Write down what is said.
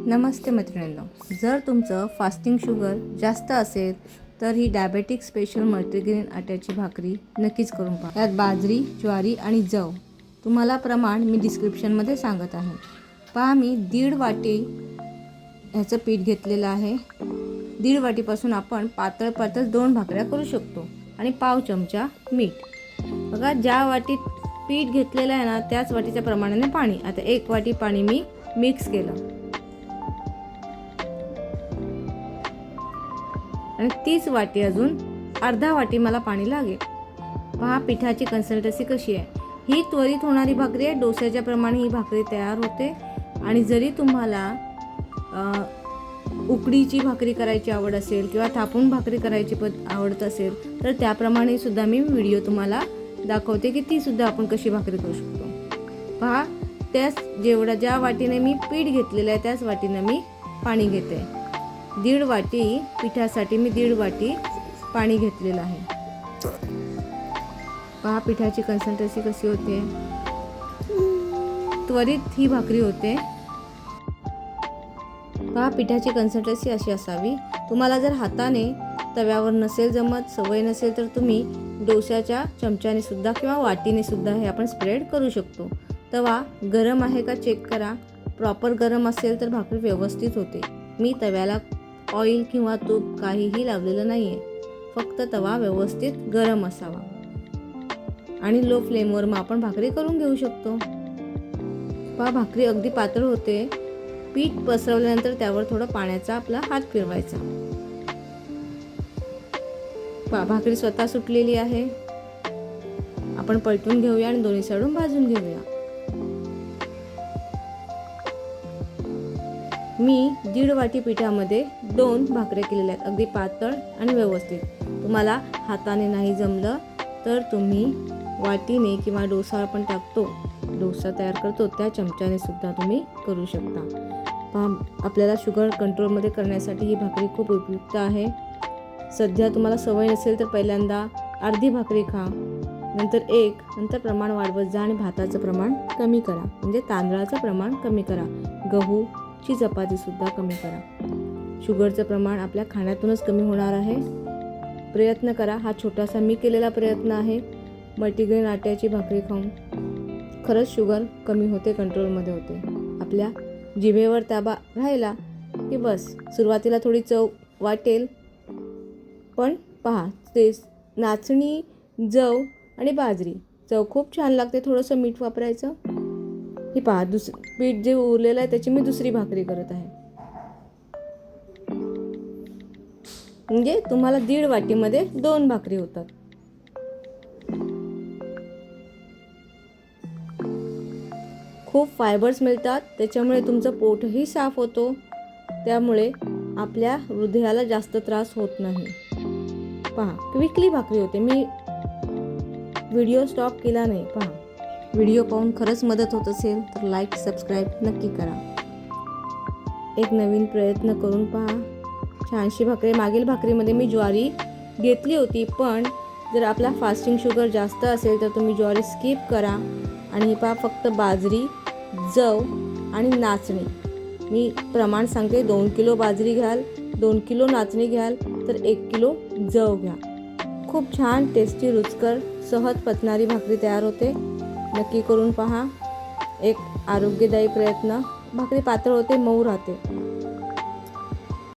नमस्ते मैत्रिणींनो, जर तुमचं फास्टिंग शुगर जास्त असेल तर ही डायबेटिक स्पेशल मल्टीग्रेन आट्याची भाकरी नक्कीच करून पहा। त्यात बाजरी, ज्वारी आणि जव तुम्हाला प्रमाण मी डिस्क्रिप्शनमध्ये सांगत आहे। पहा, मी 1.5 वाटी ह्याचं पीठ घेतलेलं आहे। 1.5 वाटीपासून आपण पातळ पातळ 2 भाकऱ्या करू शकतो आणि पाव चमचा मीठ। बघा, ज्या वाटीत पीठ घेतलेलं आहे ना त्याच वाटीच्या प्रमाणाने पाणी। आता 1 वाटी पाणी मी मिक्स केलं आणि 30 वाटी अजून अर्धा वाटी मला पाणी लागेल। पहा पिठाची कन्सिस्टन्सी कशी आहे। ही त्वरित होणारी भाकरी आहे। डोस्याच्या प्रमाणे ही भाकरी तयार होते आणि जरी तुम्हाला उकडीची भाकरी करायची आवड असेल किंवा थापून भाकरी करायची आवडत असेल तर त्याप्रमाणे सुद्धा मी व्हिडिओ तुम्हाला दाखवते की ती सुद्धा आपण कशी भाकरी करू शकतो। पहा, त्याच ज्या वाटीने मी पीठ घेतलेलं आहे त्याच वाटीने मी पाणी घेते। 1.5 वाटी पिठासाठी मी 1.5 वाटी पाणी घेतलेलं आहे। पहा पिठाची कन्सिस्टन्सी कशी होते, त्वरित ही भाकरी होते। पहा पिठाची कन्सिस्टन्सी अशी असावी। तुम्हाला जर हाताने तव्यावर नसेल जमत, सवय नसेल तर तुम्ही डोश्याच्या चमच्याने सुद्धा किंवा वाटीने सुद्धा हे आपण स्प्रेड करू शकतो। तवा गरम आहे का चेक करा। प्रॉपर गरम असेल तर भाकरी व्यवस्थित होते। मी तव्याला ऑइल किंवा तूप काहीही लावलेलं नाहीये, फक्त तवा व्यवस्थित गरम असावा आणि लो फ्लेमवर मग आपण भाकरी करून घेऊ शकतो। पहा भाकरी अगदी पातळ होते। पीठ पसरवल्यानंतर त्यावर थोडा पाण्याचा आपला हात फिरवायचा। पहा भाकरी स्वतः सुटलेली आहे। आपण पलटून घेऊया आणि दोन्ही साइडून भाजून घेऊया। मी 1.5 वाटी पिठामध्ये 2 भाकऱ्या केलेल्या आहेत, अगदी पातळ आणि व्यवस्थित। तुम्हाला हाताने नाही जमलं तर तुम्ही वाटीने किंवा डोसा आपण टाकतो, डोसा तयार करतो त्या चमच्याने सुद्धा तुम्ही करू शकता। पहा, आपल्याला शुगर कंट्रोलमध्ये करण्यासाठी ही भाकरी खूप उपयुक्त आहे। सध्या तुम्हाला सवय नसेल तर पहिल्यांदा अर्धी भाकरी खा, नंतर 1, नंतर प्रमाण वाढवत जा आणि भाताचं प्रमाण कमी करा, म्हणजे तांदळाचं प्रमाण कमी करा, गहूची चपाती सुद्धा कमी करा। शुगरचं प्रमाण आपल्या खाण्यातूनच कमी होणार आहे। प्रयत्न करा। हा छोटासा मी केलेला प्रयत्न आहे। मल्टीग्रेन आट्याची भाकरी खाऊन खरंच शुगर कमी होते, कंट्रोलमध्ये होते। आपल्या जिभेवर ताबा राहिला की बस, सुरुवातीला थोडी चव वाटेल पण पहा ते नाचणी, जव आणि बाजरी चव खूप छान लागते। थोडंसं मीठ वापरायचं। ही पहा पीठ जे उरलेलं आहे त्याची मी दुसरी भाकरी करत आहे, म्हणजे तुम्हाला 1.5 वाटीमध्ये 2 भाकरी होतात। खूप फायबर्स मिळतात, त्याच्यामुळे तुमचं पोटही साफ होतो, त्यामुळे आपल्या हृदयाला जास्त त्रास होत नाही। पहा क्विकली भाकरी होते। मी व्हिडिओ स्टॉप केला नाही। पहा, व्हिडिओ पाहून खरंच मदत होत असेल तर लाईक सबस्क्राईब नक्की करा। एक नवीन प्रयत्न करून पहा। छानशी भाकरी। मागील भाकरीमध्ये मी ज्वारी घेतली होती, पण जर आपला फास्टिंग शुगर जास्त असेल तर तुम्ही ज्वारी स्किप करा आणि पहा फक्त बाजरी, जव आणि नाचणी। मी प्रमाण सांगते, 2 किलो बाजरी घ्याल, 2 किलो नाचणी घ्याल तर 1 किलो जव घ्या। खूप छान टेस्टी, रुचकर, सहज पचणारी भाकरी तयार होते। नक्की करून पहा। एक आरोग्यदायी प्रयत्न। भाकरी पातळ होते, मऊ राहते।